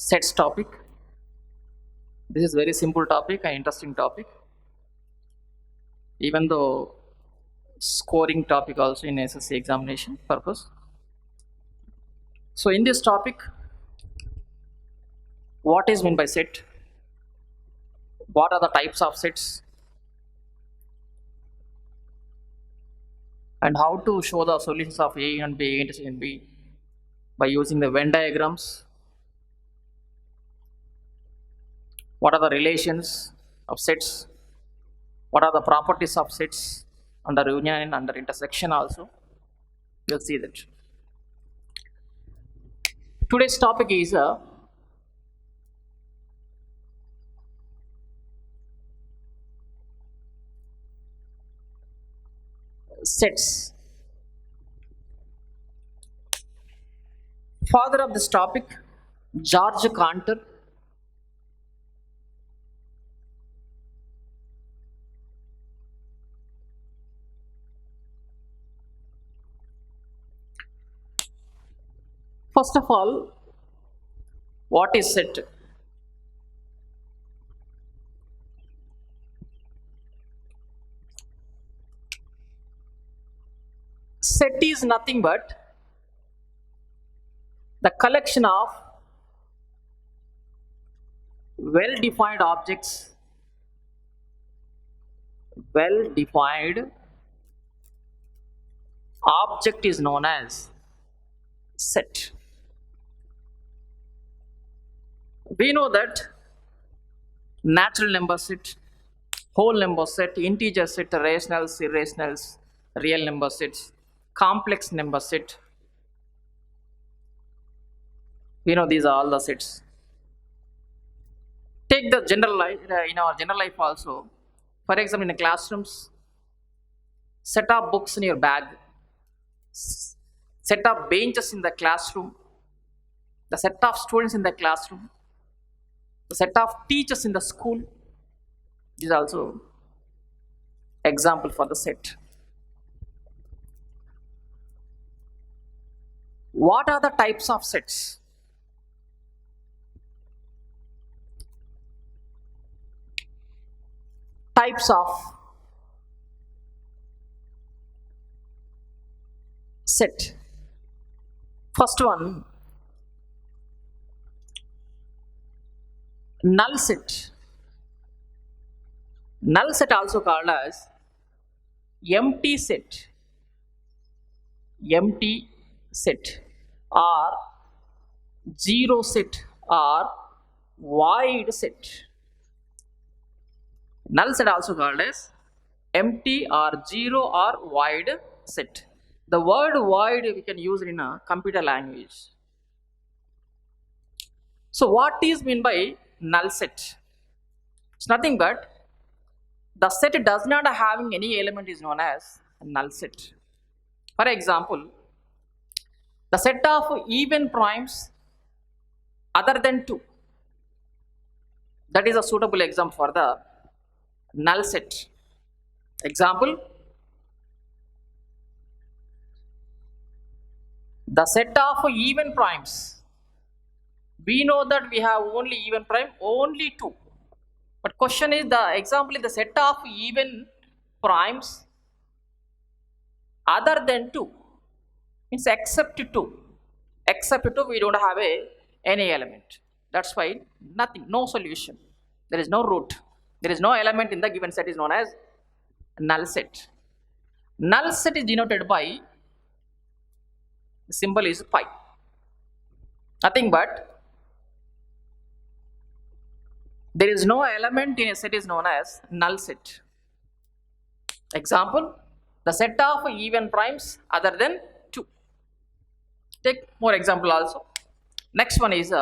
sets topic. This is very simple topic and interesting topic, even though scoring topic also in SSC examination purpose. So in this topic, what is meant by set? What are the types of sets? And how to show the solutions of A and B intersection B by using the Venn diagrams. What are the relations of sets? What are the properties of sets under union and under intersection also? You'll see that. Today's topic is sets. Father of this topic, George Cantor. First of all, what is set? Set is nothing but the collection of well-defined objects. Well-defined object is known as set. We know that natural number set, whole number set, integer set, rationals, irrationals, real number sets, complex number set. We know these are all the sets. Take the general life, in our general life also. For example, in the classrooms, set of books in your bag, set of benches in the classroom, the set of students in the classroom, the set of teachers in the school. This is also example for the set. What are the types of sets? Types of set. First one, null set. Null set also called as empty set. Empty set or zero set or void set. Null set also called as empty or zero or void set. The word void we can use in a computer language. So what is meant by null set? It's nothing but the set does not having any element is known as null set. For example, the set of even primes other than 2. That is a suitable example for the null set. Example, the set of even primes. We know that we have only even prime, only 2. But question is, the example is the set of even primes other than 2. Means except 2. Except 2, we don't have any element. That's why nothing, no solution. There is no root. There is no element in the given set is known as null set. Null set is denoted by, the symbol is pi. Nothing but there is no element in a set is known as null set. Example, the set of even primes other than 2. Take more example also. Next one is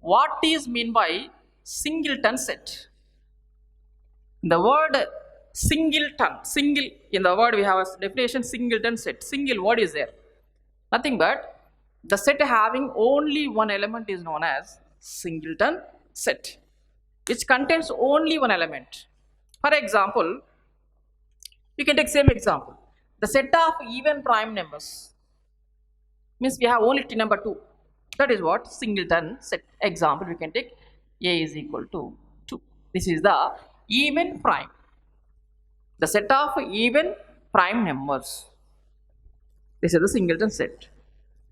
what is mean by singleton set? The word singleton, single, in the word we have a definition singleton set. Single, what is there? Nothing but the set having only one element is known as singleton set, which contains only one element. For example, you can take same example. The set of even prime numbers means we have only number 2. That is what singleton set. Example, we can take A is equal to 2. This is the even prime. The set of even prime numbers. This is the singleton set.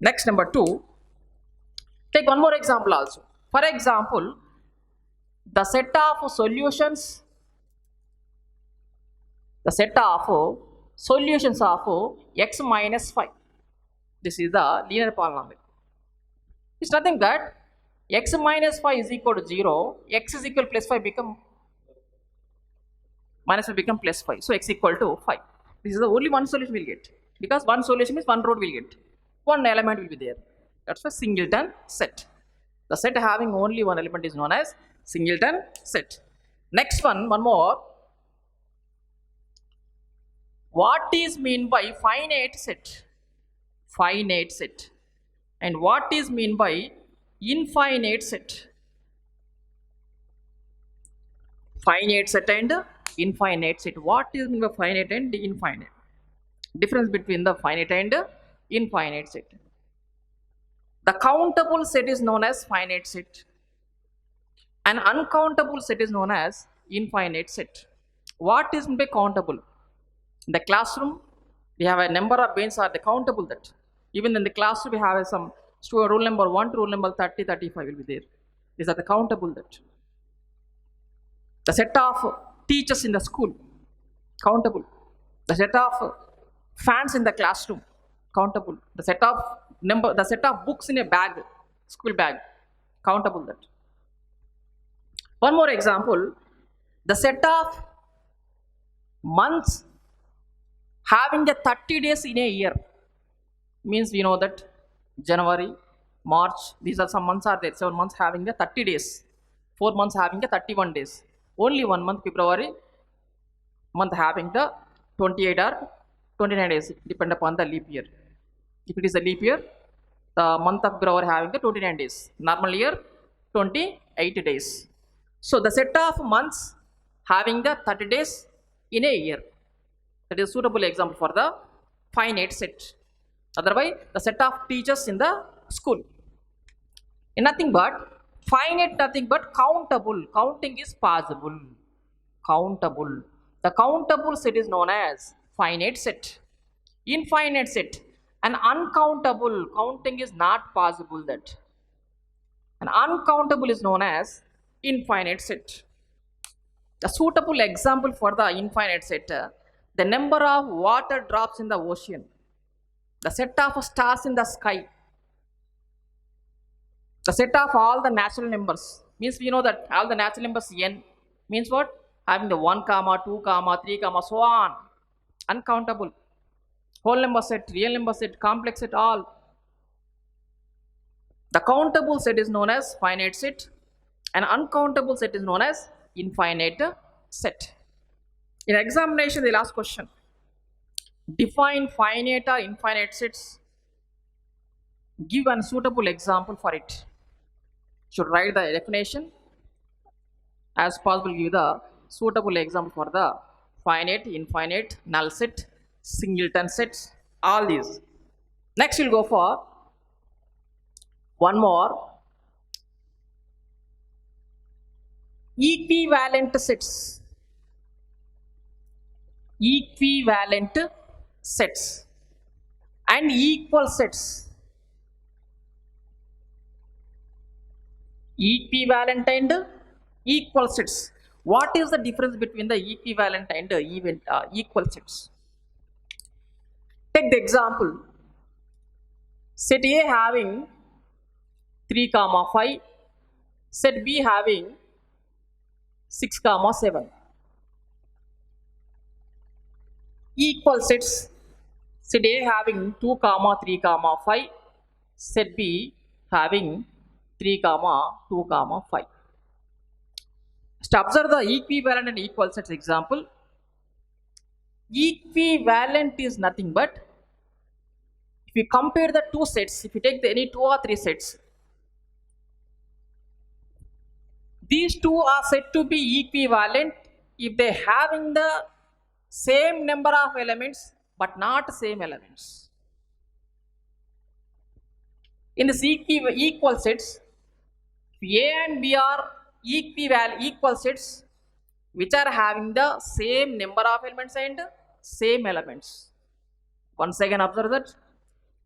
Next, number 2. Take one more example also. For example, the set of solutions of x minus 5. This is the linear polynomial. It's nothing but x minus 5 is equal to 0, x is equal to plus 5 become minus 5 become plus 5. So x equal to 5. This is the only one solution we'll get. Because one solution means one root will get. One element will be there. That's a singleton set. The set having only one element is known as singleton set. Next one more. What is mean by finite set? Finite set. And what is mean by infinite set? Finite set and infinite set. What is mean by finite and infinite? Difference between the finite and infinite set. The countable set is known as finite set. An uncountable set is known as infinite set. What is mean by countable? In the classroom, we have a number of benches are the countable that. Even in the classroom, we have some rule number 1 to rule number 30, 35 will be there. These are the countable that. The set of teachers in the school, countable. The set of fans in the classroom, countable. The set of books in a bag, school bag, countable that. One more example, the set of months having the 30 days in a year, means we know that January, March, these are some months are there, 7 months having the 30 days, 4 months having the 31 days, only 1 month, February month having the 28 or 29 days, depend upon the leap year. If it is a leap year, the month of February having the 29 days, normal year 28 days. So the set of months having the 30 days in a year, that is a suitable example for the finite set. Otherwise, the set of teachers in the school. In nothing but finite, nothing but countable. Counting is possible. Countable. The countable set is known as finite set. Infinite set. An uncountable, counting is not possible that. An uncountable is known as infinite set. The suitable example for the infinite set, the number of water drops in the ocean, the set of stars in the sky, the set of all the natural numbers, means we know that all the natural numbers n means what? Having the 1, 2, 3, so on. Uncountable. Whole number set, real number set, complex set, all. The countable set is known as finite set, and uncountable set is known as infinite set. In examination, the last question, define finite or infinite sets. Give a suitable example for it. Should write the definition as possible. Give the suitable example for the finite, infinite, null set, singleton sets, all these. Next, we'll go for one more, equivalent sets. Equivalent sets and equal sets. Equivalent and equal sets. What is the difference between the equivalent and equal sets? Take the example, set A having 3, 5, set B having 6, 7. Equal sets, set A having 2, 3, 5, set B having 3, 2, 5. Just observe the equivalent and equal sets example. Equivalent is nothing but, if you compare the two sets, if you take any 2 or 3 sets, these two are said to be equivalent if they having the same number of elements but not same elements. In this equal sets, A and B are equal sets which are having the same number of elements and same elements. Once again observe that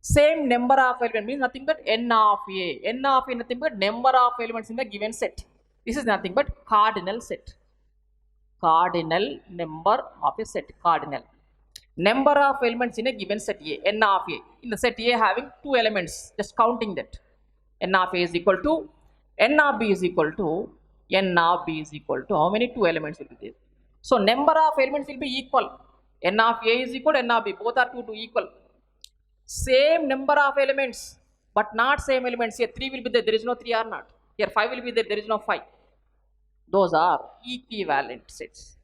same number of elements means nothing but n of A. N of A nothing but number of elements in the given set. This is nothing but cardinal set. Cardinal number of a set. Cardinal number of elements in a given set A. N of A. In the set A having two elements. Just counting that. N of A is equal to N of B is equal to N of B is equal to how many? Two elements will be there. So number of elements will be equal. N of A is equal to N of B. Both are two equal. Same number of elements, but not same elements. Here 3 will be there. There is no 3 or not. Here 5 will be there. There is no 5. Those are equivalent sets.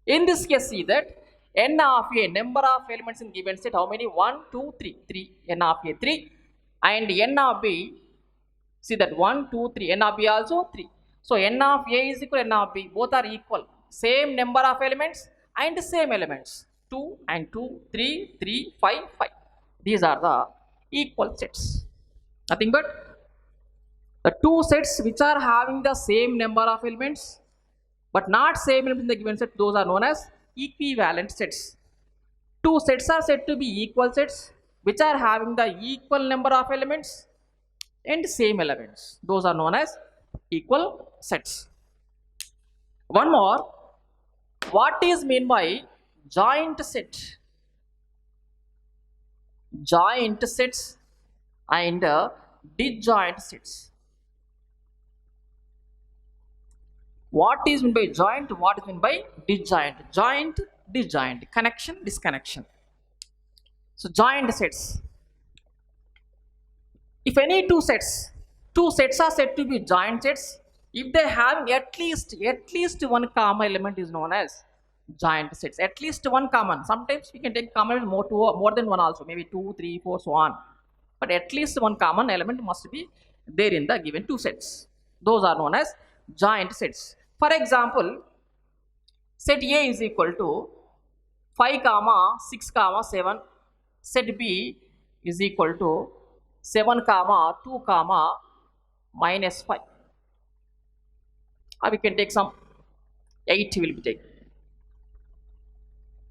In this case, see that N of A, number of elements in given set, how many? 1, 2, 3. 3. N of A 3. And N of B, see that 1, 2, 3. N of B also 3. So N of A is equal to N of B. Both are equal. Same number of elements and same elements. 2 and 2, 3, 3, 5, 5. These are the equal sets. Nothing but the two sets which are having the same number of elements but not same elements in the given set, those are known as equivalent sets. Two sets are said to be equal sets which are having the equal number of elements and same elements. Those are known as equal sets. One more. What is meant by joint set? Joint sets and disjoint sets. What is meant by joint? What is meant by disjoint? Joint, disjoint, connection, disconnection. So joint sets. If any two sets are said to be joint sets if they have at least one common element is known as joint sets. At least one common. Sometimes we can take common element more than one also, maybe 2, 3, 4, so on. But at least one common element must be there in the given two sets. Those are known as joint sets. For example, set A is equal to 5, 6, 7. Set B is equal to 7, 2, minus 5. Or we can take some 8 will be taken.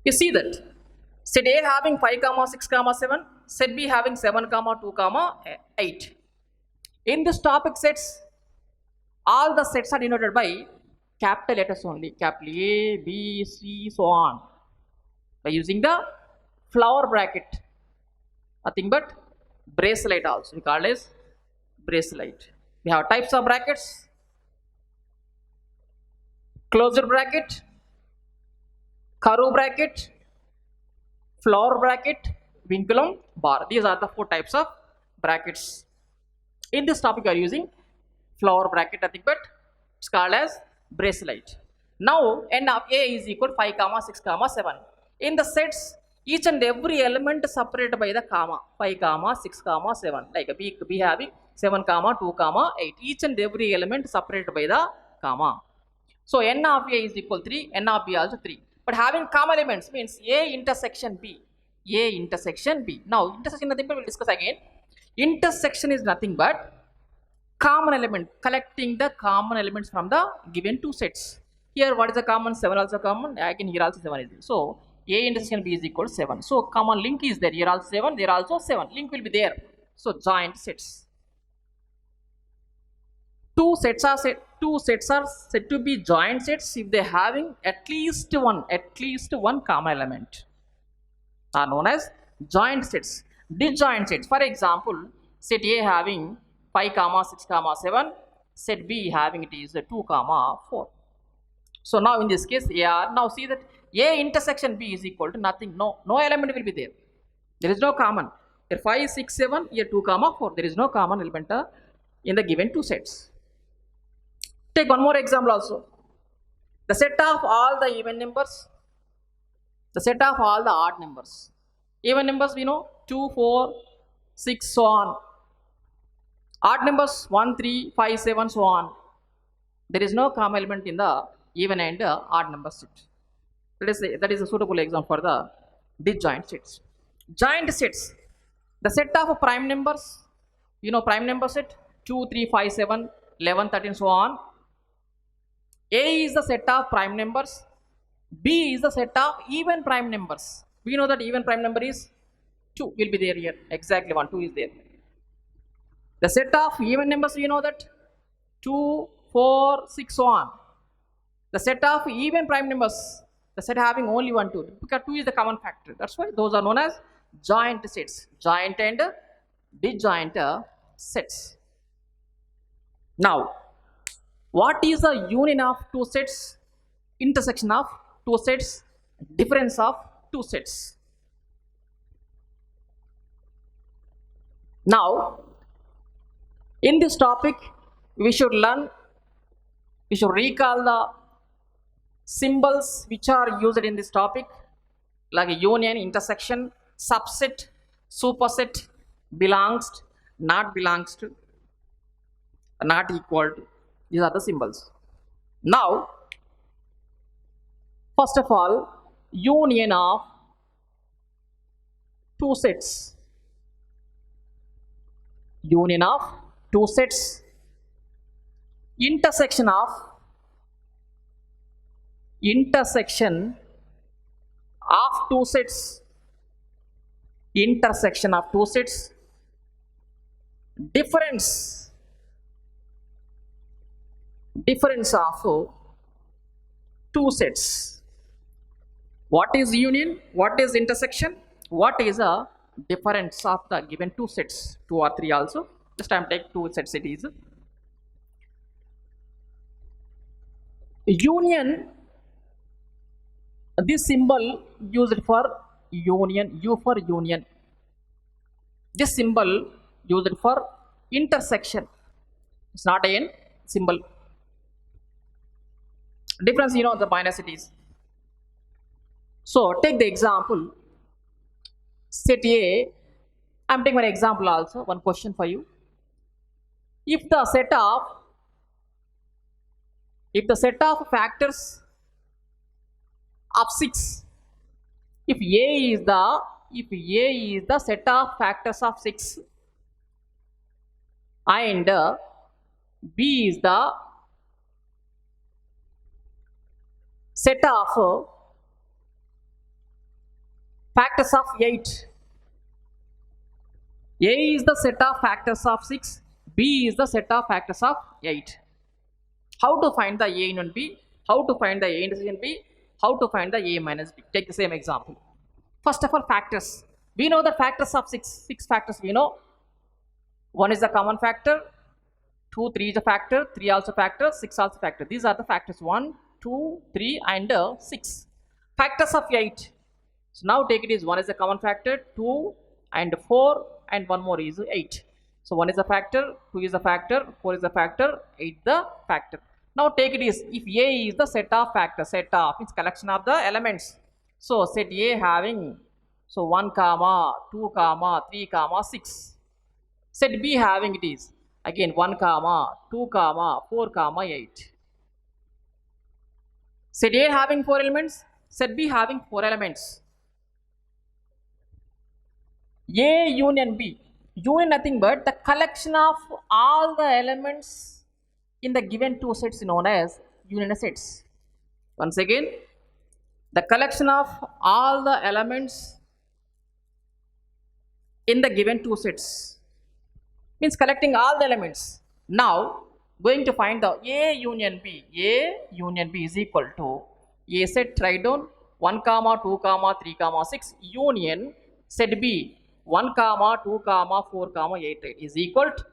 You see that set A having 5, 6, 7, set B having 7, 2, 8. In this topic sets, all the sets are denoted by capital letters only, capital A, B, C, so on, by using the flower bracket. Nothing but bracelet also, we call it as bracelet. We have types of brackets: closure bracket, curve bracket, flower bracket, vinculum bar. These are the 4 types of brackets. In this topic, we are using flower bracket, nothing but it's called as bracelet. Now, n of A is equal to 5, 6, 7. In the sets, each and every element separated by the comma. 5, 6, 7. Like B having 7, 2, 8. Each and every element separated by the comma. So n of A is equal to 3, n of B also 3. But having comma elements means A intersection B. A intersection B. Now, intersection nothing but we will discuss again. Intersection is nothing but common element, collecting the common elements from the given two sets. Here, what is the common? 7 also common. Again, here also 7 is there. So, A intersection B is equal to 7. So, common link is there. Here also 7, there also 7. Link will be there. So, joint sets. Two sets are said to be joint sets if they having at least one common element. Are known as joint sets. Disjoint sets. For example, set A having 5, 6, 7. Set B having it is 2, 4. So now in this case, now see that A intersection B is equal to nothing. No element will be there. There is no common. Here 5, 6, 7. Here 2, 4. There is no common element in the given two sets. Take one more example also. The set of all the even numbers, the set of all the odd numbers. Even numbers we know 2, 4, 6, so on. Odd numbers 1, 3, 5, 7, so on. There is no common element in the even and odd number set. That is a suitable example for the disjoint sets. Joint sets. The set of prime numbers You know prime number set 2, 3, 5, 7, 11, 13, so on. A is the set of prime numbers. B is the set of even prime numbers. We know that even prime number is 2 will be there here. Exactly 1, 2 is there. The set of even numbers we know that 2, 4, 6, so on. The set of even prime numbers, the set having only 1, 2, because 2 is the common factor. That's why those are known as joint sets, joint and disjoint sets. Now, what is the union of two sets, intersection of two sets, difference of two sets? Now, in this topic, we should recall the symbols which are used in this topic, like union, intersection, subset, superset, belongs to, not belongs to, not equal to. These are the symbols. Now, first of all, union of two sets. Union of two sets. Intersection of two sets. Intersection of two sets. Difference of two sets. What is union? What is intersection? What is a difference of the given two sets? 2 or 3 also. This time take 2 sets it is. Union, this symbol used for union, U for union. This symbol used for intersection. It's not a symbol. Difference, you know, the minus it is. So take the example. Set A. I'm taking one example also. One question for you. If the set of factors of 6, if A is the set of factors of 6 and B is the set of factors of 8. A is the set of factors of 6, B is the set of factors of 8. How to find the A union B? How to find the A intersection B? How to find the A minus B? Take the same example. First of all, factors. We know the factors of 6 factors we know. 1 is the common factor, 2, 3 is a factor, 3 also factor, 6 also factor. These are the factors 1, 2, 3 and 6. Factors of 8. So now take it is 1 is a common factor, 2 and 4 and 1 more is 8. So 1 is a factor, 2 is a factor, 4 is a factor, 8 the factor. Now take it is, if A is the set of factors, set of means collection of the elements. So set A having, so 1 comma, 2 comma, 3 comma, 6. Set B having it is, again 1 comma, 2 comma, 4 comma, 8. Set A having 4 elements, set B having 4 elements. A union B. Union nothing but the collection of all the elements in the given two sets known as union sets. Once again, the collection of all the elements in the given two sets means collecting all the elements. Now going to find the A union B. A union B is equal to A set, write down 1 comma 2 comma 3 comma 6 union set B 1 comma 2 comma 4 comma 8 is equal to,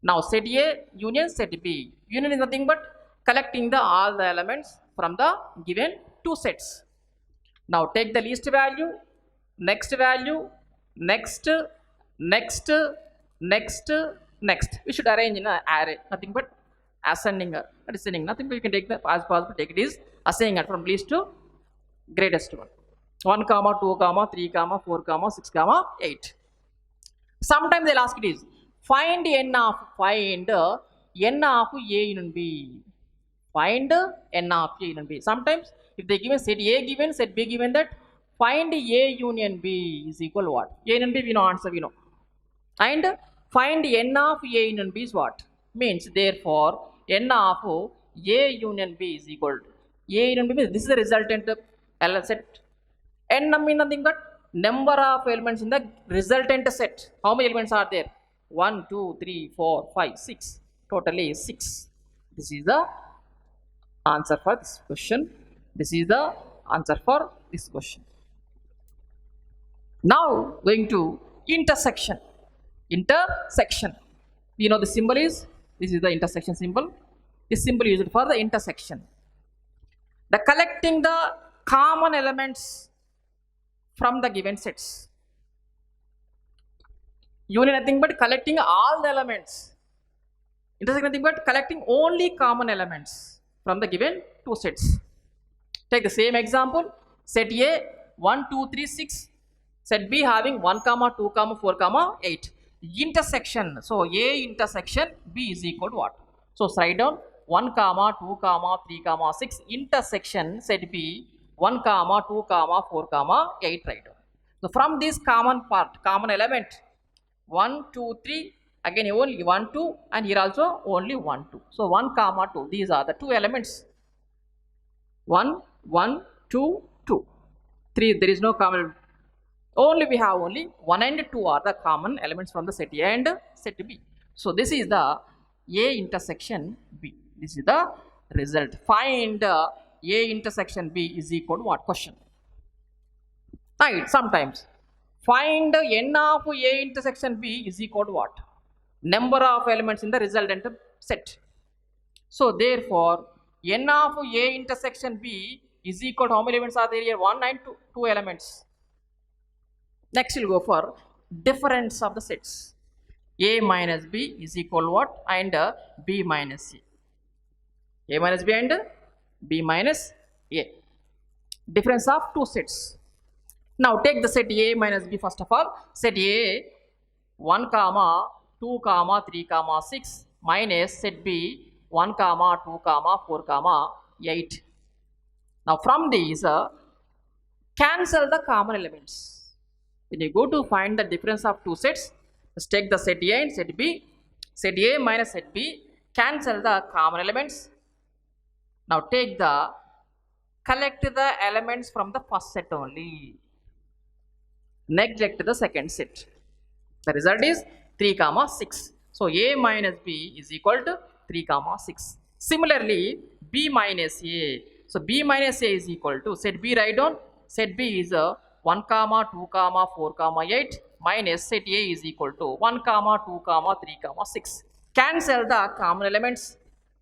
now set A union set B. Union is nothing but collecting the all the elements from the given two sets. Now take the least value, next value, next, next, next, next. We should arrange in an array, nothing but ascending or descending. Nothing but you can take the as possible, take it is ascending from least to greatest one. 1 comma 2 comma 3 comma 4 comma 6 comma 8. Sometimes they'll ask it is find n of A union B. Find n of A union B. Sometimes if they given set A given, set B given, that find A union B is equal to what? A union B we know answer we know. And Find n of A union B is what? Means therefore n of A union B is equal to A union B means this is the resultant set. N means nothing but number of elements in the resultant set. How many elements are there? 1, 2, 3, 4, 5, 6. Totally 6. This is the answer for this question. This is the answer for this question. Now going to intersection. Intersection. You know the symbol is, this is the intersection symbol. This symbol is used for the intersection. The collecting the common elements from the given sets. Union nothing but collecting all the elements. Intersection nothing but collecting only common elements from the given two sets. Take the same example. Set A 1, 2, 3, 6. Set B having 1, 2, 4, 8. Intersection. So A intersection B is equal to what? So write down 1, 2, 3, 6. Intersection set B 1, 2, 4, 8. Write down. So from this common part, common element 1, 2, 3. Again only 1, 2, and here also only 1, 2. So 1, 2. These are the two elements. 1, 1, 2, 2. 3. There is no common. Only we have only 1 and 2 are the common elements from the set A and set B. So this is the A intersection B. This is the result. Find A intersection B is equal to what? Question. Right. Sometimes find n of A intersection B is equal to what? Number of elements in the resultant set. So therefore n of A intersection B is equal to how many elements are there here? 1 and 2 elements. Next we'll go for difference of the sets. A minus B is equal to what? And B minus A. A minus B and B minus A. Difference of two sets. Now take the set A minus B first of all. Set A 1, 2, 3, 6 minus set B 1, 2, 4, 8. Now from these cancel the common elements. When you go to find the difference of two sets, just take the set A and set B. Set A minus set B, cancel the common elements. Now take the, collect the elements from the first set only. Neglect the second set. The result is 3, 6. So A minus B is equal to 3, 6. Similarly, B minus A. So B minus A is equal to, set B write down. Set B is 1, 2, 4, 8 minus set A is equal to 1, 2, 3, 6. Cancel the common elements.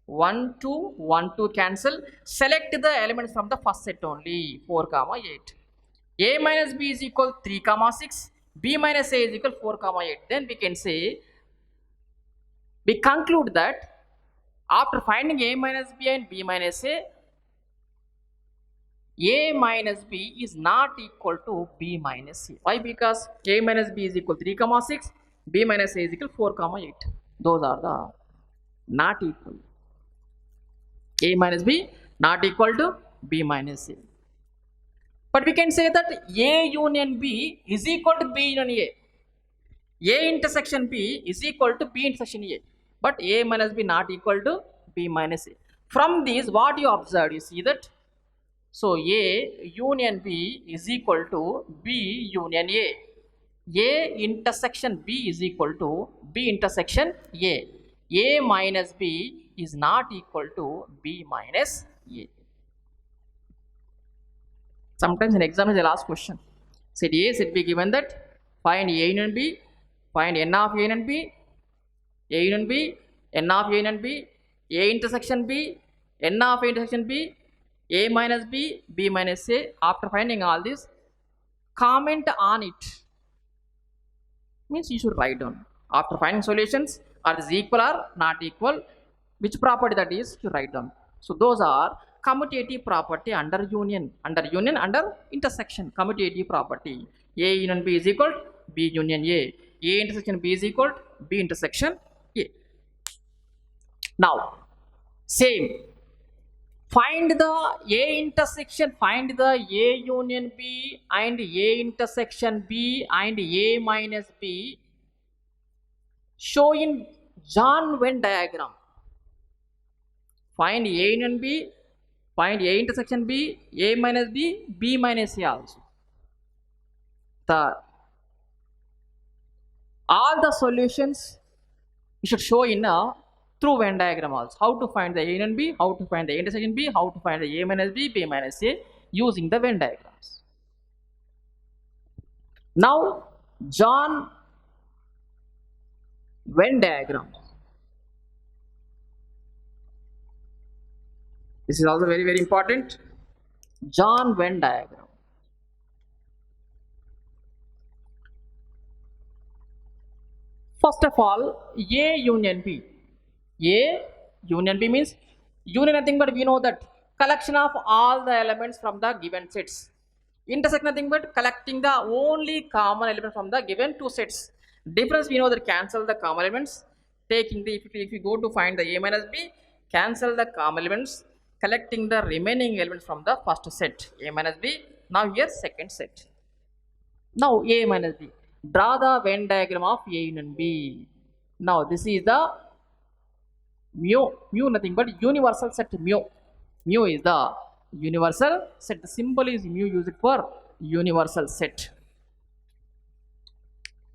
1, 2, 1, 2 cancel. Select the elements from the first set only. 4, 8. A minus B is equal 3, 6. B minus A is equal 4, 8. Then we can say, we conclude that after finding A minus B and B minus A minus B is not equal to B minus A. Why? Because A minus B is equal 3, 6. B minus A is equal 4, 8. Those are the not equal. A minus B not equal to B minus A. But we can say that A union B is equal to B union A. A intersection B is equal to B intersection A. But A minus B not equal to B minus A. From these, what you observed, you see that. So A union B is equal to B union A. A intersection B is equal to B intersection A. A minus B is not equal to B minus A. Sometimes in exam they'll ask question. Set A, set B given that, find A union B, find n of A union B, A union B, n of A union B, A intersection B, n of A intersection B, A minus B, B minus A. After finding all this, comment on it. Means you should write down. After finding solutions, are this equal or not equal, which property that is, you write down. So those are commutative property under union, under intersection. Commutative property. A union B is equal to B union A. A intersection B is equal to B intersection A. Now, same. Find the A intersection, find the A union B and A intersection B and A minus B Show in John Venn diagram. Find A and B, find A intersection B, A minus B, B minus A also. All the solutions you should show in a through Venn diagram also. How to find the A and B, how to find the intersection B, how to find the A minus B, B minus A using the Venn diagrams. Now, John Venn diagram. This is also very, very important. John Venn diagram. First of all, A union B. A union B means union nothing but we know that collection of all the elements from the given sets. Intersect nothing but collecting the only common element from the given two sets. Difference we know that cancel the common elements. Taking the if you go to find the A minus B, cancel the common elements, collecting the remaining elements from the first set A minus B. Now here second set. Now A minus B. Draw the Venn diagram of A union B. Now this is the mu. Mu nothing but universal set mu. Mu is the universal set. The symbol is mu used for universal set.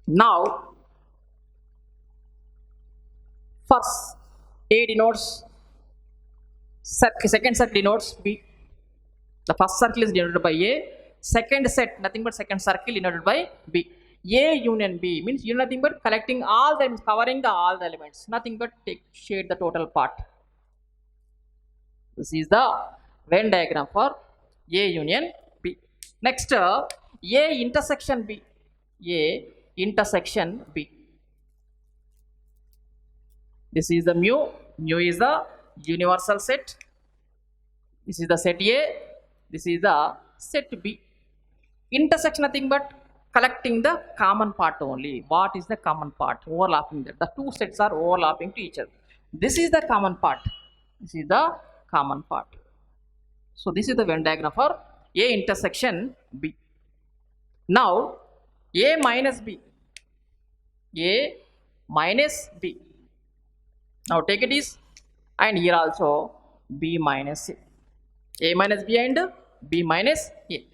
Now first A denotes circle, second set denotes B. The first circle is denoted by A, second set nothing but second circle denoted by B. A union B means you nothing but collecting all the elements, covering the all the elements, nothing but shade the total part. This is the Venn diagram for A union B. Next, A intersection B. A intersection B. This is the mu. Mu is the universal set. This is the set A. This is the set B. Intersection nothing but collecting the common part only. What is the common part? Overlapping that. The two sets are overlapping to each other. This is the common part. This is the common part. So this is the Venn diagram for A intersection B. Now A minus B. A minus B. Now take it is, and here also B minus A. A minus B and B minus A.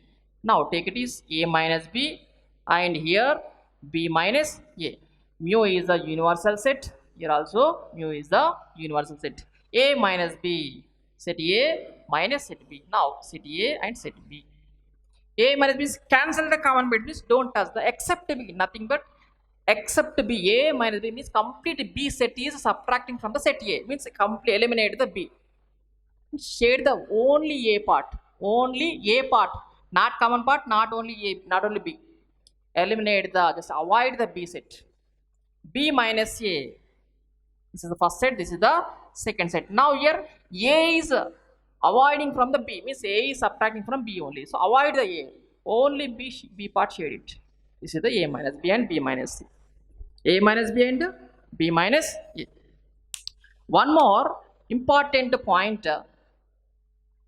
Now take it is A minus B and here B minus A. Mu is the universal set. Here also mu is the universal set. A minus B. Set A minus set B. Now set A and set B. A minus B is cancel the common bit, means don't touch the except B. Nothing but except B. A minus B means complete B set is subtracting from the set A. Means complete eliminate the B. Shade the only A part. Only A part. Not common part, not only A, not only B. Eliminate the, just avoid the B set. B minus A. This is the first set, this is the second set. Now here A is avoiding from the B, means A is subtracting from B only. So avoid the A. Only B part shade it. This is the A minus B and B minus C. A minus B and B minus A. One more important point,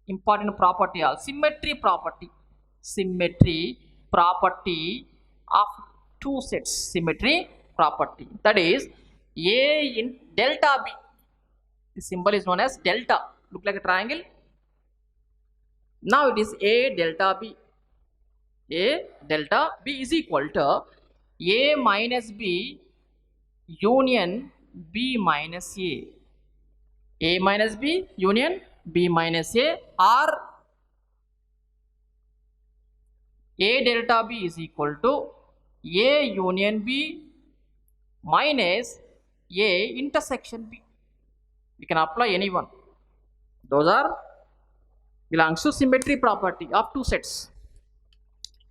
important property of symmetry property. Symmetry property of two sets. Symmetry property, that is A in delta B. The symbol is known as delta. Look like a triangle. Now it is A delta B. A delta B is equal to A minus B union B minus A. A minus B union B minus A, or A delta B is equal to A union B minus A intersection B. We can apply any one. Those are belongs to symmetry property of two sets.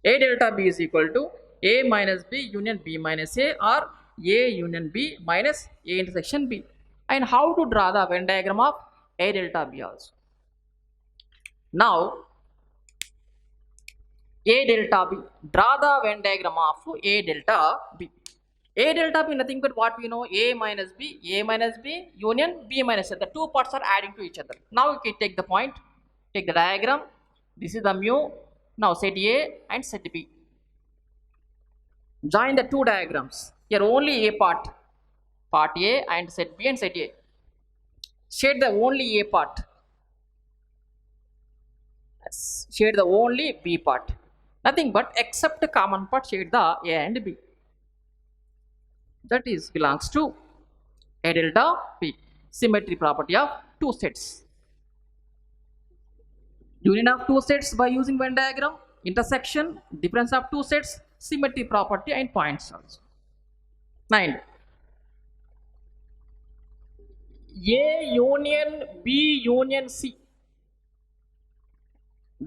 A delta B is equal to A minus B union B minus A, or A union B minus A intersection B. And how to draw the Venn diagram of A delta B also. Now A delta B. Draw the Venn diagram of A delta B. A delta B nothing but what we know, A minus B union B minus A. The two parts are adding to each other. Now you can take the point, take the diagram. This is the mu. Now set A and set B. Join the two diagrams. Here only A part. part A and set B and set A. Shade the only A part. Shade the only B part. Nothing but except the common part, shade the A and B. That is belongs to A delta B. Symmetry property of two sets. Union of two sets by using Venn diagram, intersection, difference of two sets, symmetry property and points also. 9. A union B union C.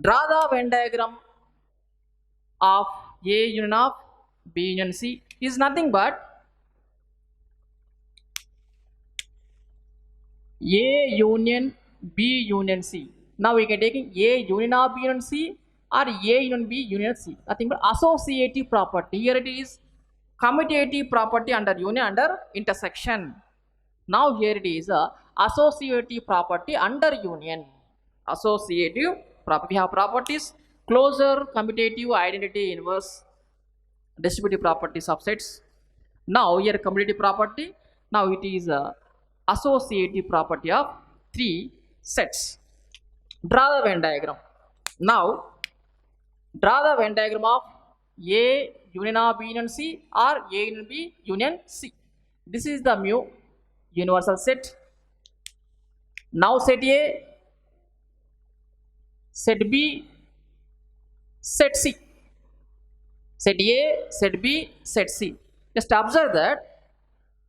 Draw the Venn diagram of A union of B union C is nothing but A union B union C. Now we can take A union of B union C or A union B union C. Nothing but associative property. Here it is commutative property under union under intersection. Now here it is associative property under union. Associative property. We have properties closure, commutative, identity, inverse, distributive properties of sets. Now here commutative property. Now it is associative property of three sets. Draw the Venn diagram. Now draw the Venn diagram of A union of B union C or A union B union C. This is the mu universal set. Now set A, set B, set C. Set A, set B, set C. Just observe that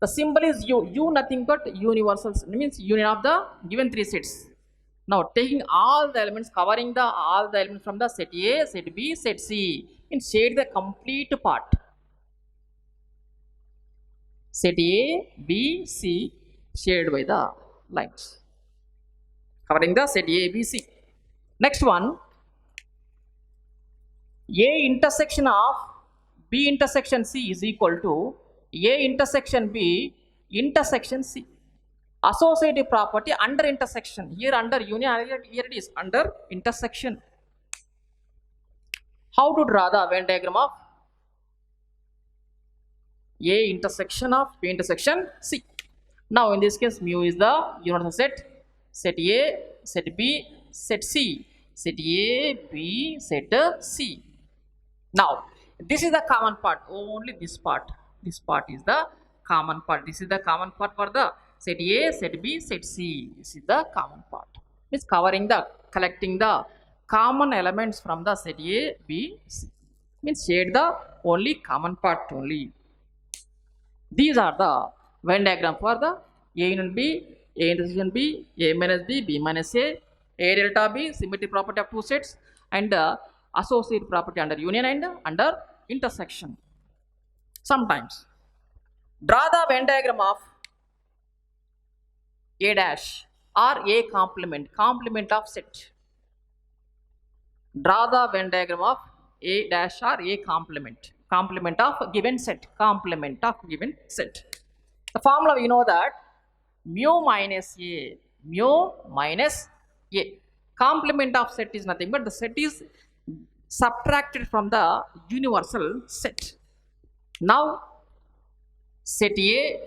the symbol is U. U nothing but universal, means union of the given three sets. Now taking all the elements, covering all the elements from the set A, set B, set C, and shade the complete part. Set A, B, C, shaded by the lines, covering the set A, B, C. Next one, A intersection of B intersection C is equal to A intersection B intersection C. Associative property under intersection. Here under union, here it is under intersection. How to draw the Venn diagram of A intersection of B intersection C? Now in this case, mu is the universal set. Set A, set B, set C. Set A, B, set C. Now this is the common part. Only this part. This part is the common part. This is the common part for the set A, set B, set C. This is the common part. Means covering the, collecting the common elements from the set A, B, C. Means shade the only common part only. These are the Venn diagram for the A union B, A intersection B, A minus B, B minus A delta B, symmetry property of two sets, and associative property under union and under intersection. Sometimes draw the Venn diagram of A dash or A complement of set. Draw the Venn diagram of A dash or A complement of given set. Complement of given set. The formula we know that mu minus A. Complement of set is nothing but the set is subtracted from the universal set. Now set A,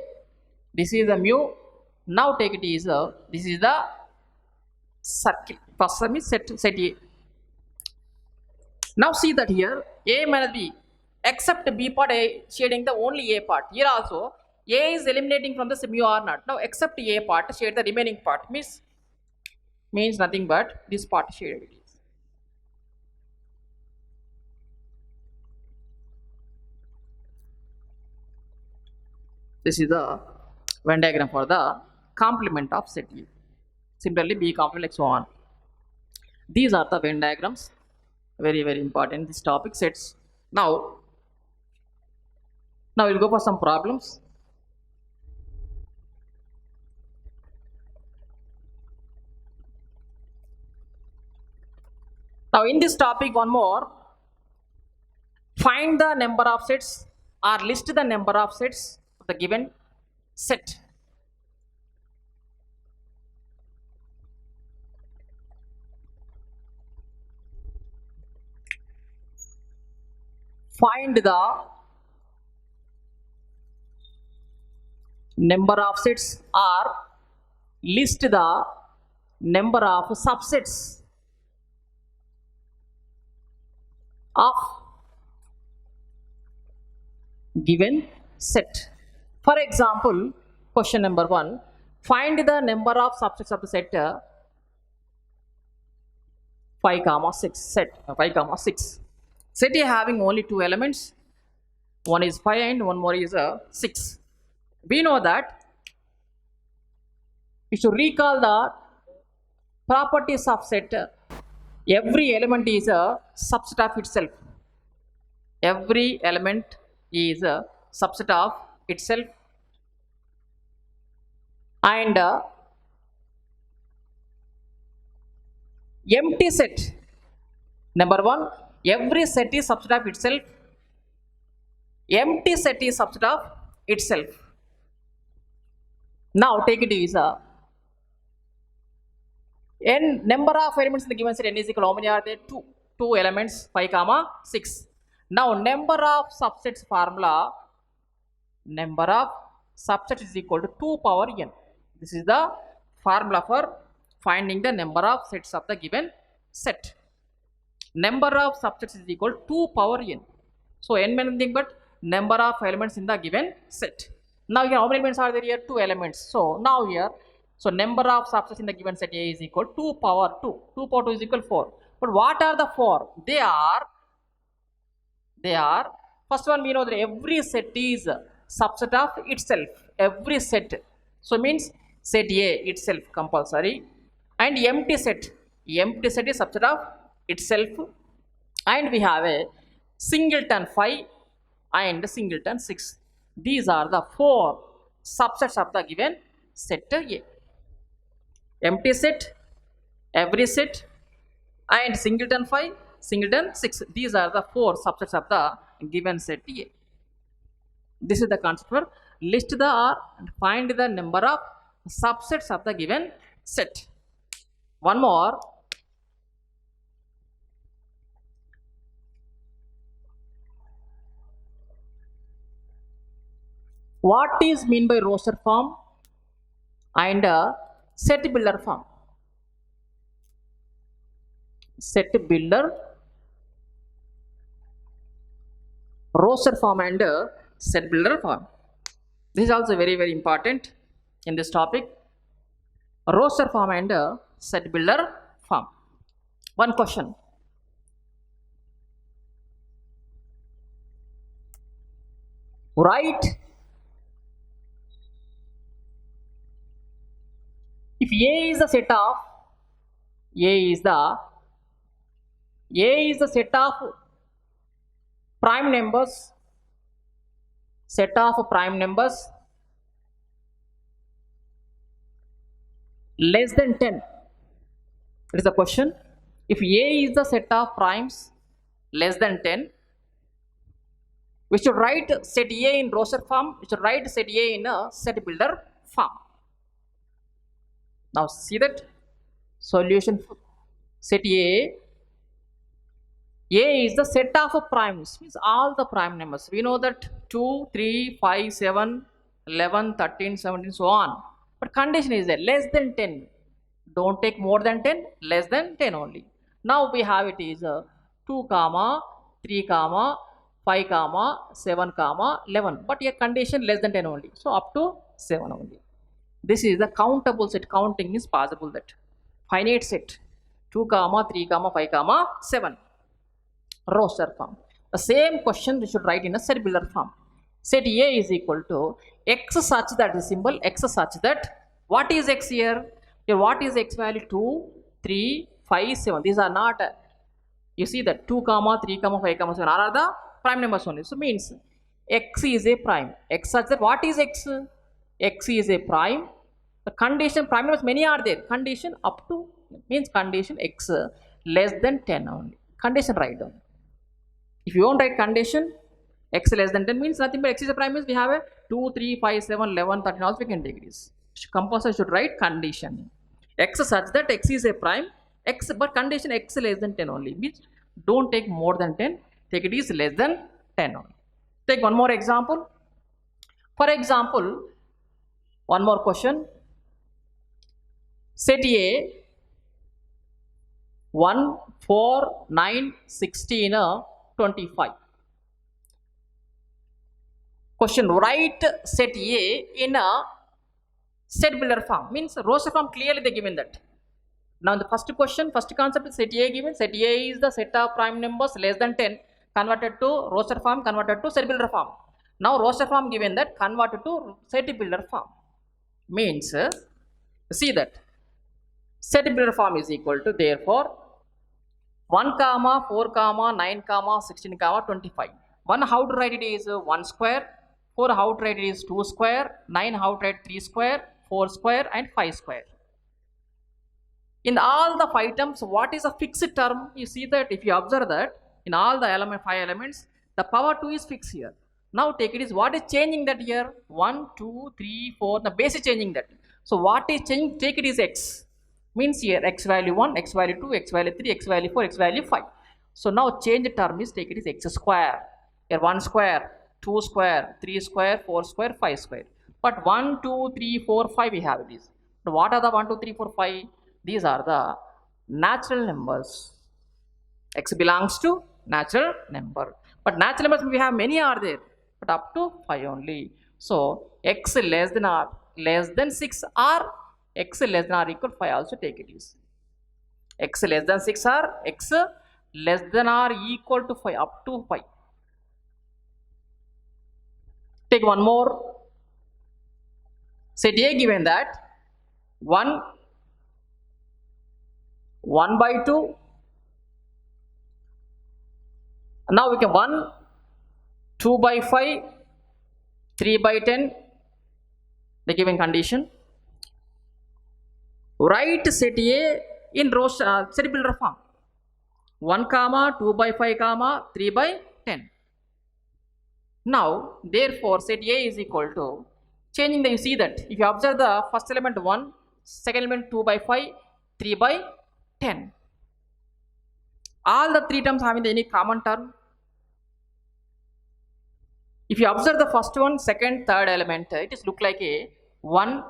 this is the mu. Now take it is this is the circle. First sum is set A. Now see that here A minus B, except B part A shading the only A part. Here also A is eliminating from the mu or not. Now except A part shade the remaining part, means nothing but this part shaded it is. This is the Venn diagram for the complement of set A. Similarly B complement like so on. These are the Venn diagrams. Very important this topic sets. Now we'll go for some problems. Now in this topic one more, find the number of sets or list the number of sets of the given set. Find the number of sets, or list the number of subsets of given set. For example, question number 1, find the number of subsets of the set 5 comma 6 set 5 comma 6. Set A having only two elements, one is 5 and one more is 6. We know that you should recall the properties of set. Every element is a subset of itself. Every element is a subset of itself, and empty set. Number 1, every set is subset of itself. Empty set is subset of itself. Now take it is n number of elements in the given set n is equal to how many are there? 2. 2 elements, 5 comma 6. Now number of subsets formula, number of subsets is equal to 2 power n. This is the formula for finding the number of sets of the given set. Number of subsets is equal to 2 power n. So n means nothing but number of elements in the given set. Now here how many elements are there here? 2 elements. So now here, so number of subsets in the given set A is equal to 2 power 2. 2 power 2 is equal to 4. But what are the 4? They are first one, we know that every set is subset of itself. Every set. So means set A itself compulsory, and empty set. Empty set is subset of itself, and we have a singleton 5 and singleton 6. These are the 4 subsets of the given set A. Empty set, every set, and singleton 5, singleton 6. These are the 4 subsets of the given set A. This is the concept for list the or find the number of subsets of the given set. One more. What is mean by roster form and set builder form? Set builder, roster form and set builder form. This is also very important in this topic. Roster form and set builder form. One question. Write if A is the set of prime numbers, less than 10. It is the question. If A is the set of primes less than 10, we should write set A in roster form, we should write set A in a set builder form. Now see that solution. Set A is the set of primes, means all the prime numbers. We know that 2, 3, 5, 7, 11, 13, 17, so on. But condition is there, less than 10. Don't take more than 10, less than 10 only. Now we have it is 2 comma 3 comma 5 comma 7 comma 11. But here condition less than 10 only. So up to 7 only. This is the countable set. Counting is possible that. Finite set. 2 comma 3 comma 5 comma 7. Roster form. The same question we should write in a set builder form. Set A is equal to x such that the symbol x such that, what is x here? Here what is x value? 2, 3, 5, 7. These are not, you see that 2 comma 3 comma 5 comma 7 are the prime numbers only. So means x is a prime. X such that, what is x? X is a prime. The condition, prime numbers many are there. Condition up to means condition x less than 10 only. Condition write down. If you won't write condition x less than 10 means nothing but x is a prime, means we have a 2, 3, 5, 7, 11, 13 also we can take this. Compulsory should write condition. X such that x is a prime, x, but condition x less than 10 only, means don't take more than 10, take it is less than 10 only. Take one more example. For example, One more question. Set A 1, 4, 9, 16, 25. Question, write set A in a set builder form. Means roster form clearly they given that. Now the first question, first concept is set A given. Set A is the set of prime numbers less than 10 converted to roster form, converted to set builder form. Now roster form given that converted to set builder form. Means see that set builder form is equal to, therefore 1 comma 4 comma 9 comma 16 comma 25. 1 how to write it is 1 square, 4 how to write it is 2 square, 9 how to write 3 square, 4 square and 5 square. In all the 5 terms, what is a fixed term? You see that if you observe that in all the 5 elements, the power 2 is fixed here. Now take it is what is changing that here? 1, 2, 3, 4, the base is changing that. So what is changing? Take it is x. Means here x value 1, x value 2, x value 3, x value 4, x value 5. So now change term is, take it is x square. Here 1 square, 2 square, 3 square, 4 square, 5 square. But 1, 2, 3, 4, 5 we have these. But what are the 1, 2, 3, 4, 5? These are the natural numbers. X belongs to natural number. But natural numbers we have many are there, but up to 5 only. So x less than or less than 6 or x less than or equal 5 also take it is. X less than 6 or x less than or equal to 5 up to 5. Take one more. Set A given that 1 by 2. Now we can 1, 2 by 5, 3 by 10, the given condition. Write set A in set builder form. 1 comma 2 by 5 comma 3 by 10. Now therefore set A is equal to, changing the, you see that if you observe the first element 1, second element 2 by 5, 3 by 10. All the 3 terms having any common term. If you observe the first one, second, third element, it is look like a 1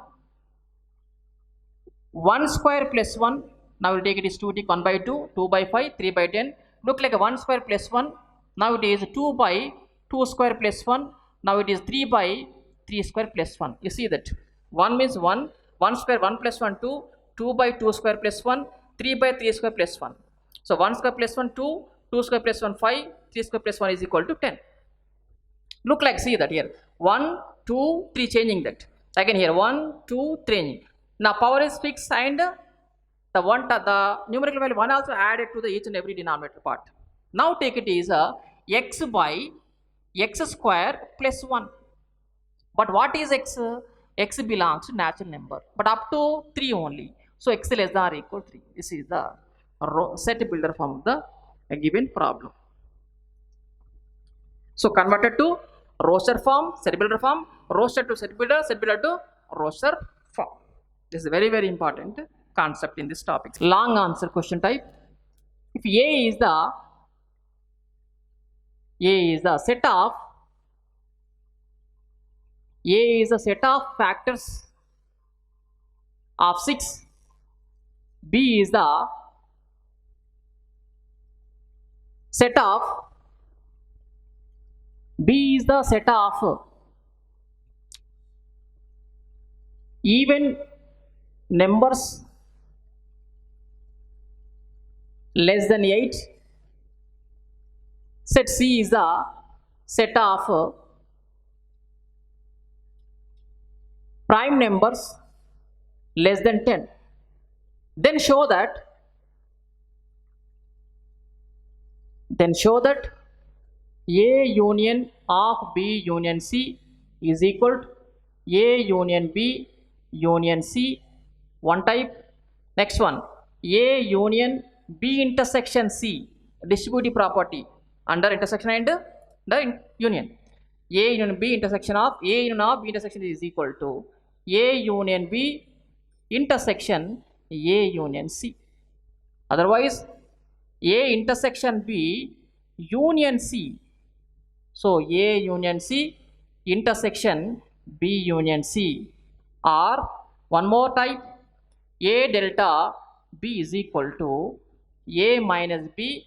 square plus 1. Now we'll take it is 2 take 1 by 2, 2 by 5, 3 by 10. Look like a 1 square plus 1. Now it is 2 by 2 square plus 1. Now it is 3 by 3 square plus 1. You see that 1 means 1, 1 square 1 plus 1 2, 2 by 2 square plus 1, 3 by 3 square plus 1. So 1 square plus 1 2, 2 square plus 1 5, 3 square plus 1 is equal to 10. Look like, see that here 1, 2, 3 changing that. Again here 1, 2, 3. Now power is fixed and the numerical value 1 also added to the each and every denominator part. Now take it is x by x square plus 1. But what is x? X belongs to natural number, but up to 3 only. So x less than or equal 3. This is the set builder form of the given problem. So converted to roster form, set builder form, roster to set builder to roster form. This is a very, very important concept in this topic. Long answer question type. If A is the set of factors of 6, B is the set of even numbers less than 8. Set C is the set of prime numbers less than 10. Then show that A union of B union C is equal to A union B union C, one type. Next one, A union B intersection C, distributive property under intersection and the union. A union B intersection of A union of B intersection is equal to A union B intersection A union C. Otherwise A intersection B union C. So A union C intersection B union C. or one more type, A delta B is equal to A minus B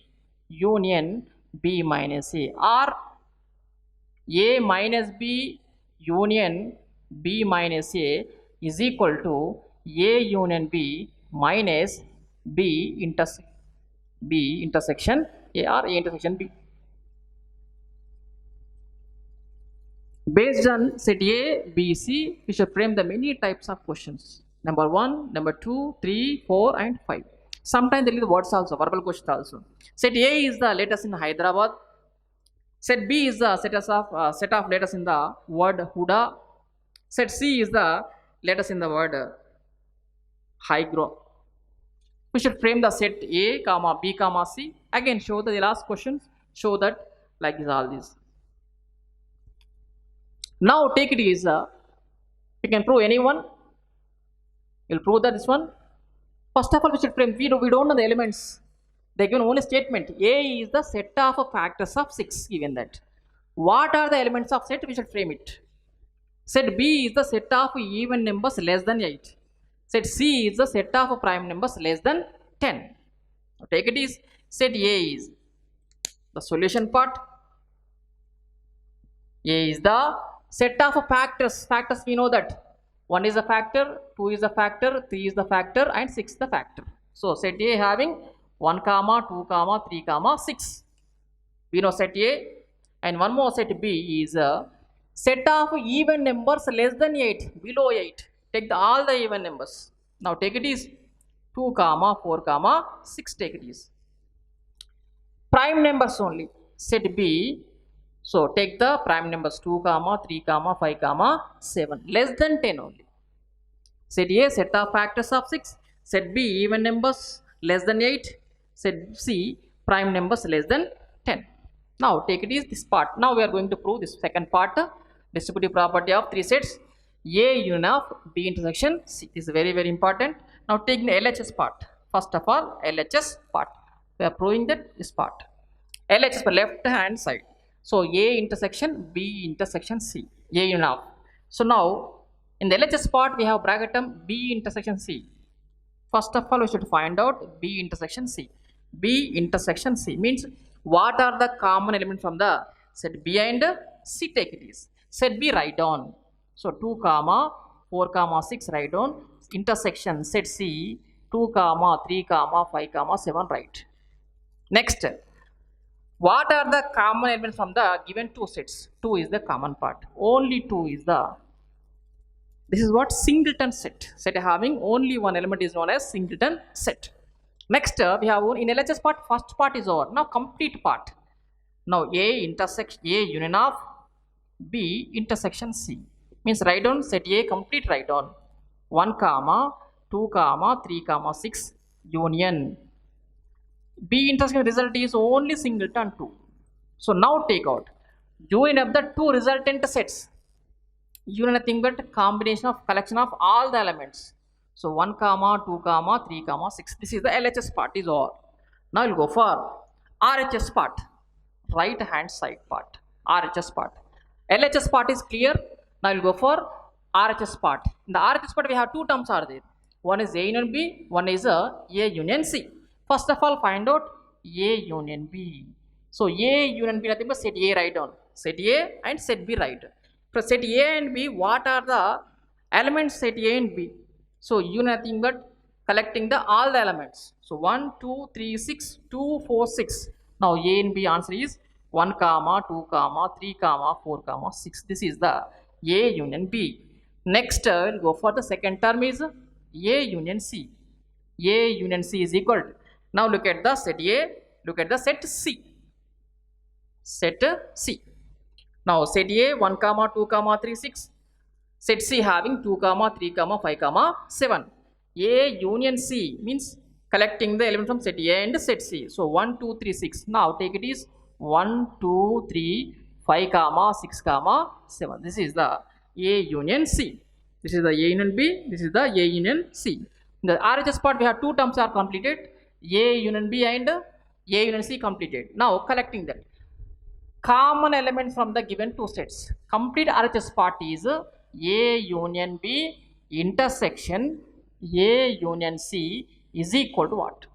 union B minus A, or A minus B union B minus A is equal to A union B minus B intersection A, or A intersection B. Based on set A, B, C, we should frame the many types of questions. Number 1, number 2, 3, 4, and 5. Sometimes there is words also, verbal questions also. Set A is the letters in Hyderabad. Set B is the set of letters in the word Huda. Set C is the letters in the word Hygro. We should frame the set A, comma B, comma C. Again, show the last questions. Show that like this, all these. Now take it is, we can prove anyone. We'll prove that this one. First of all, we should frame, we don't know the elements. They given only statement. A is the set of factors of 6, given that. What are the elements of set? We should frame it. Set B is the set of even numbers less than 8. Set C is the set of prime numbers less than 10. Now take it is, set A is the solution part. A is the set of factors. Factors we know that 1 is a factor, 2 is a factor, 3 is the factor, and 6 the factor. So set A having 1 comma 2 comma 3 comma 6. We know set A, and one more set B is a set of even numbers less than 8, below 8. Take all the even numbers. Now take it is 2 comma 4 comma 6. Take it is prime numbers only. Set B. So take the prime numbers 2 comma 3 comma 5 comma 7, less than 10 only. Set A, set of factors of 6. Set B, even numbers less than 8. Set C, prime numbers less than 10. Now take it is this part. Now we are going to prove this second part, distributive property of 3 sets A union of B intersection C. This is very important. Now take the LHS part. First of all, LHS part. We are proving that this part. LHS for left hand side. So A intersection B intersection C, A union of. So now in the LHS part we have bracket term B intersection C. First of all we should find out B intersection C. B intersection C means what are the common elements from the set B and C. Take it is. Set B write down. So 2 comma 4 comma 6 write down. Intersection set C 2 comma 3 comma 5 comma 7 write. Next, what are the common elements from the given 2 sets? 2 is the common part. Only 2 is the, this is what singleton set. Set having only one element is known as singleton set. Next, we have in LHS part, first part is over. Now complete part. Now A intersection A union of B intersection C. Means write down set A complete write down. 1 comma 2 comma 3 comma 6 union. B intersection result is only singleton 2. So now take out union of the 2 resultant sets. Union nothing but combination of collection of all the elements. So 1 comma 2 comma 3 comma 6. This is the LHS part is all. Now we'll go for RHS part, right hand side part. RHS part. LHS part is clear. Now we'll go for RHS part. In the RHS part we have 2 terms are there. One is A union B, one is A union C. First of all, find out A union B. So A union B nothing but set A write down. Set A and set B write. For set A and B, what are the elements set A and B? So union nothing but collecting the all the elements. So 1, 2, 3, 6, 2, 4, 6. Now A and B answer is 1 comma 2 comma 3 comma 4 comma 6. This is the A union B. Next, we'll go for the second term is A union C. A union C is equal to. Now look at the set A, look at the set C. Set C. Now set A 1 comma 2 comma 3 6. Set C having 2 comma 3 comma 5 comma 7. A union C means collecting the element from set A and set C. So 1 2 3 6. Now take it is 1 2 3 5 comma 6 comma 7. This is the A union C. This is the A union B. This is the A union C. In the RHS part we have 2 terms are completed. A union B and A union C completed. Now collecting that common elements from the given 2 sets. Complete RHS part is A union B intersection A union C is equal to what?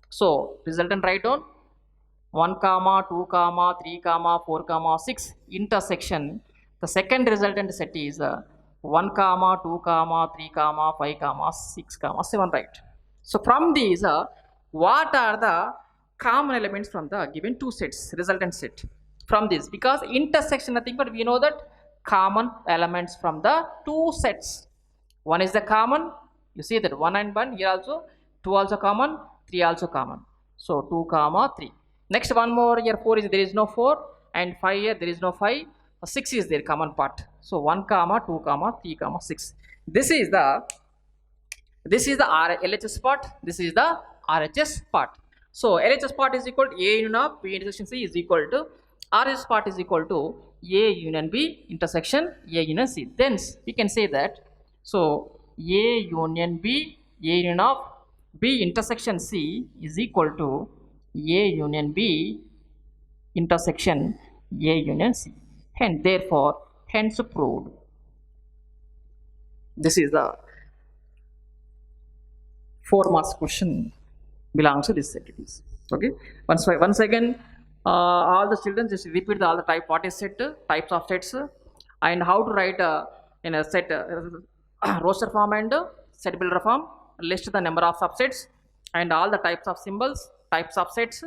So resultant write down 1 comma 2 comma 3 comma 4 comma 6 intersection. The second resultant set is 1 comma 2 comma 3 comma 5 comma 6 comma 7, right? So from these what are the common elements from the given two sets, resultant set? From this, because intersection nothing but we know that common elements from the two sets. One is the common, you see that 1 and 1 here also, 2 also common, 3 also common. So 2 comma 3. Next one more here 4 is there is no 4, and 5 here there is no 5. 6 is their common part. So 1 comma 2 comma 3 comma 6. This is the LHS part. This is the RHS part. So LHS part is equal to A union of B intersection C is equal to RHS part is equal to A union B intersection A union C. Then we can say that, so A union B, A union of B intersection C is equal to A union B intersection A union C. And therefore, hence proved. This is the 4 marks question belongs to this set. It is okay. Once again, all the children just repeat all the type, what is set, types of sets, and how to write in a set roster form and set builder form, list the number of subsets and all the types of symbols, types of sets,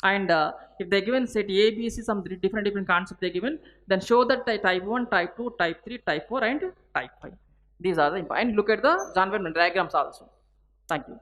and if they given set A, B, C, some different concepts they given, then show that type 1, type 2, type 3, type 4 and type 5. These are the important. And look at the John Wayne diagrams also. Thank you.